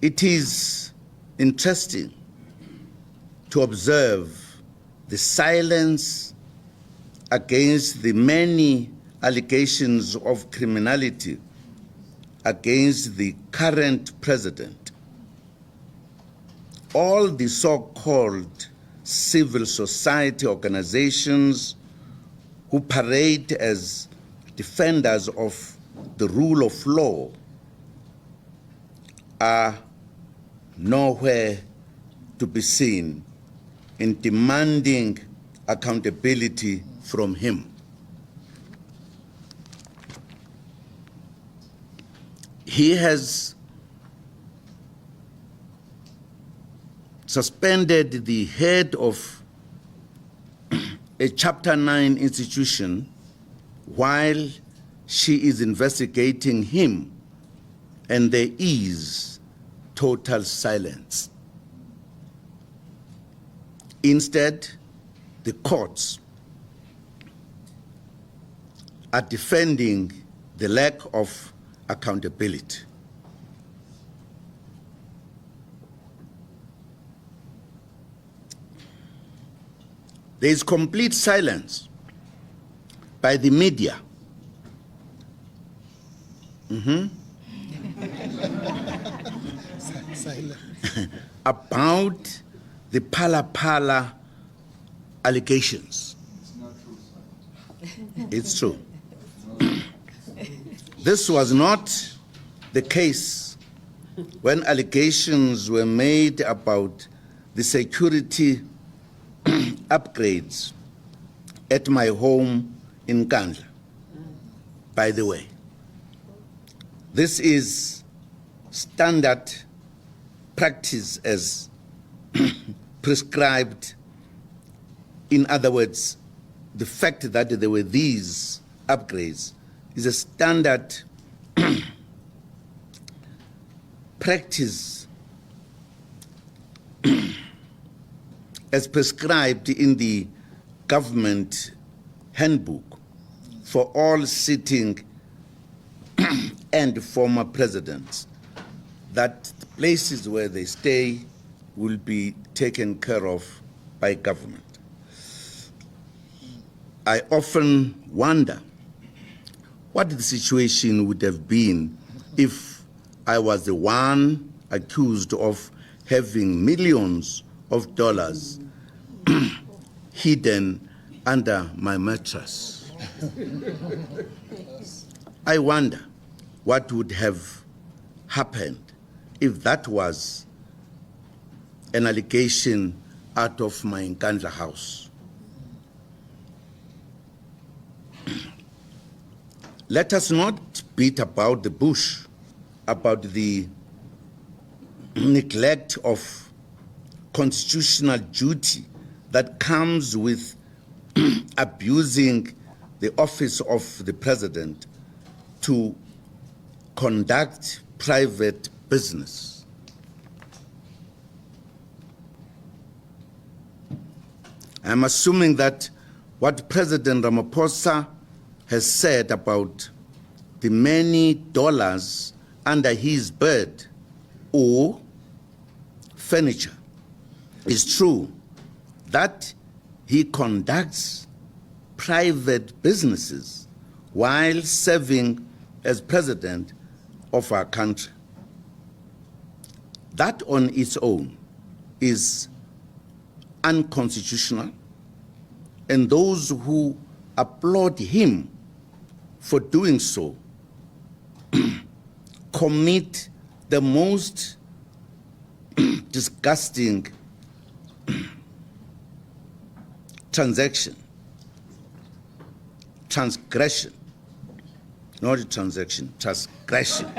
It is interesting to observe the silence against the many allegations of criminality against the current president. All the so-called civil society organizations who parade as defenders of the rule of law are nowhere to be seen in demanding accountability from him. He has suspended the head of a Chapter 9 institution while she is investigating him, and there is total silence. Instead, the courts are defending the lack of accountability. There is complete silence by the media about the Palapala allegations. It's not true, sir. It's true. This was not the case when allegations were made about the security upgrades at my home in 𝐒𝐻𝐿𝐴. By the way, this is standard practice as prescribed. In other words, the fact that there were these upgrades is a standard practice as prescribed in the government handbook for all sitting and former presidents, that the places where they stay will be taken care of by government. I often wonder what the situation would have been if I was the one accused of having millions of dollars hidden under my mattress. I wonder what would have happened if that was an allegation out of my Nkandla house. Let us not beat about the bush about the neglect of constitutional duty that comes with abusing the office of the president to conduct private business. I'm assuming that what President Ramaphosa has said about the many dollars under his bed or furniture is true, that he conducts private businesses while serving as president of our country. That on its own is unconstitutional, and those who applaud him for doing so commit the most disgusting transgression, not a transaction, transgression.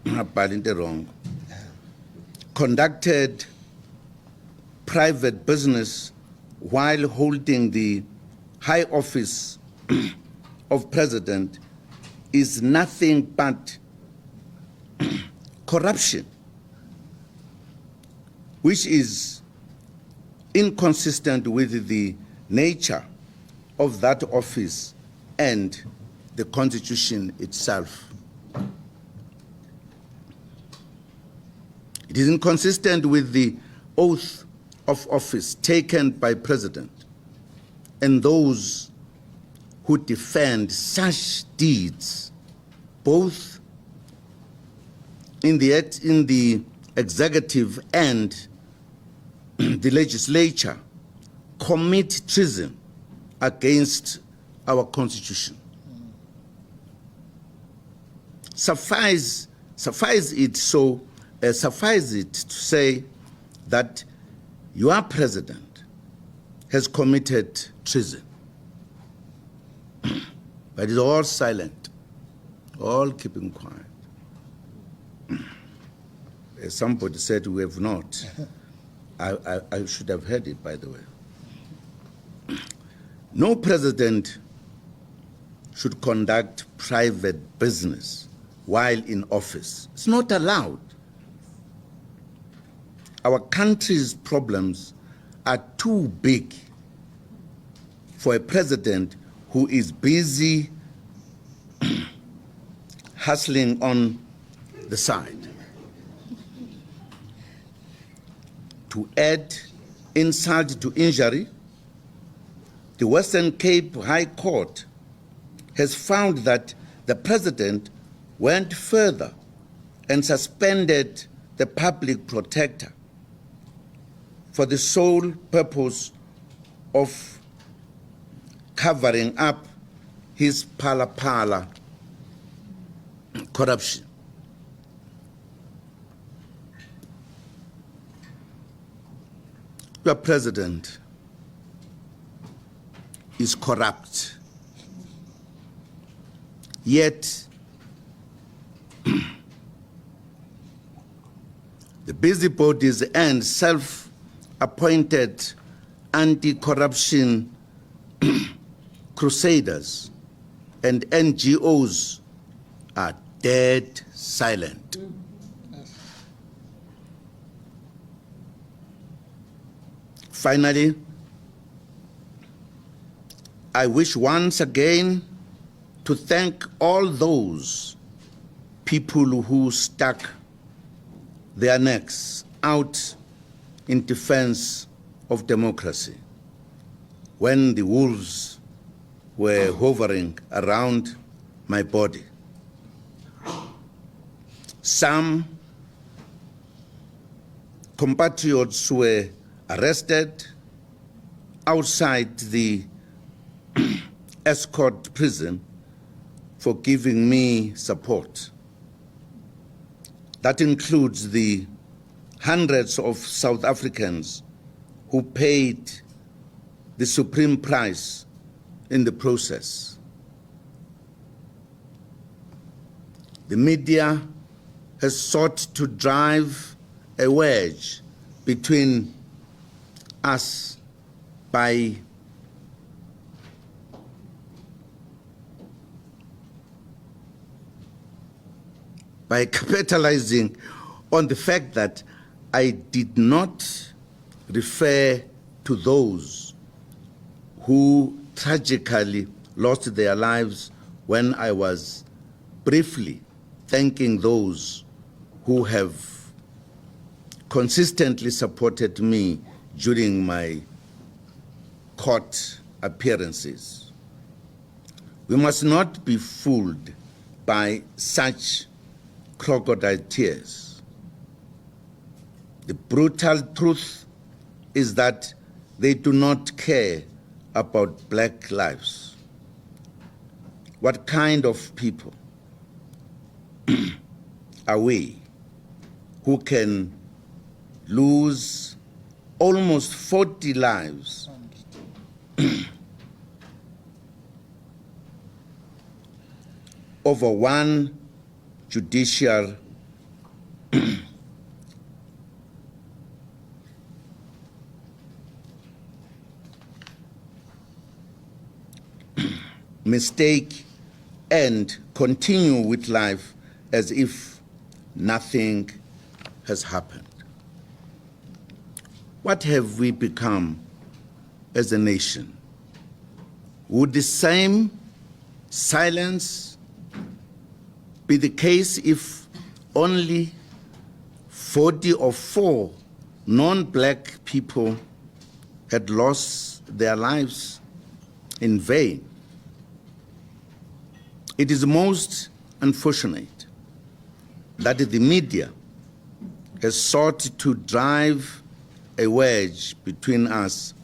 I'm wrong. Conducted private business while holding the high office of president is nothing but corruption, which is inconsistent with the nature of that office and the Constitution itself. It is inconsistent with the oath of office taken by President and those who defend such deeds, both in the executive and the legislature, commit treason against our Constitution. Suffice it to say that your president has committed treason. But it's all silent, all keeping quiet. As somebody said, we have not. I should have heard it, by the way. No president should conduct private business while in office. It's not allowed. Our country's problems are too big for a president who is busy hustling on the side. To add insult to injury, the Western Cape High Court has found that the president went further and suspended the public protector for the sole purpose of covering up his Palapala corruption. Your president is corrupt, yet the busybodies and self-appointed anti-corruption crusaders and NGOs are dead silent. Finally, I wish once again to thank all those people who stuck their necks out in defense of democracy when the wolves were hovering around my body. Some compatriots were arrested outside the escort prison for giving me support. That includes the hundreds of South Africans who paid the supreme price in the process. The media has sought to drive a wedge between us by capitalizing on the fact that I did not refer to those who tragically lost their lives when I was briefly thanking those who have consistently supported me during my court appearances. We must not be fooled by such crocodile tears. The brutal truth is that they do not care about black lives. What kind of people are we who can lose almost 40 lives over one judicial mistake and continue with life as if nothing has happened? What have we become as a nation? Would the same silence be the case if only 44 non-black people had lost their lives in vain. It is most unfortunate that the media has sought to drive a wedge between us.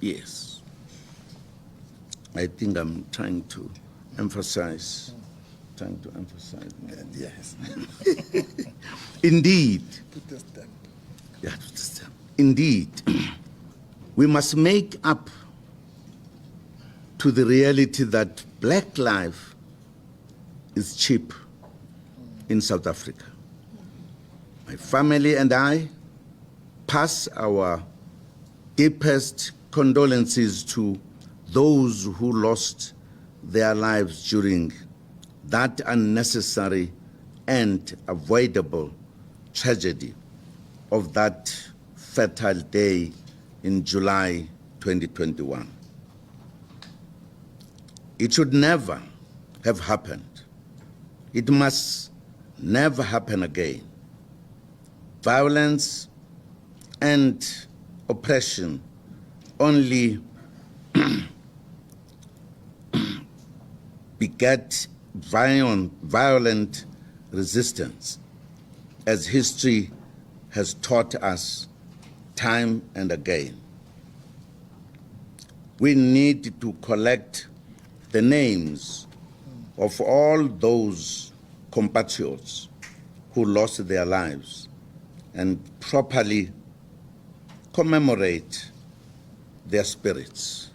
Yes, I think I'm trying to emphasize. Yes. Indeed. Put the stamp. Yeah, put the stamp. Indeed, we must make up to the reality that black life is cheap in South Africa. My family and I pass our deepest condolences to those who lost their lives during that unnecessary and avoidable tragedy of that fatal day in July 2021. It should never have happened. It must never happen again. Violence and oppression only beget violent resistance, as history has taught us time and again. We need to collect the names of all those compatriots who lost their lives and properly commemorate their spirits.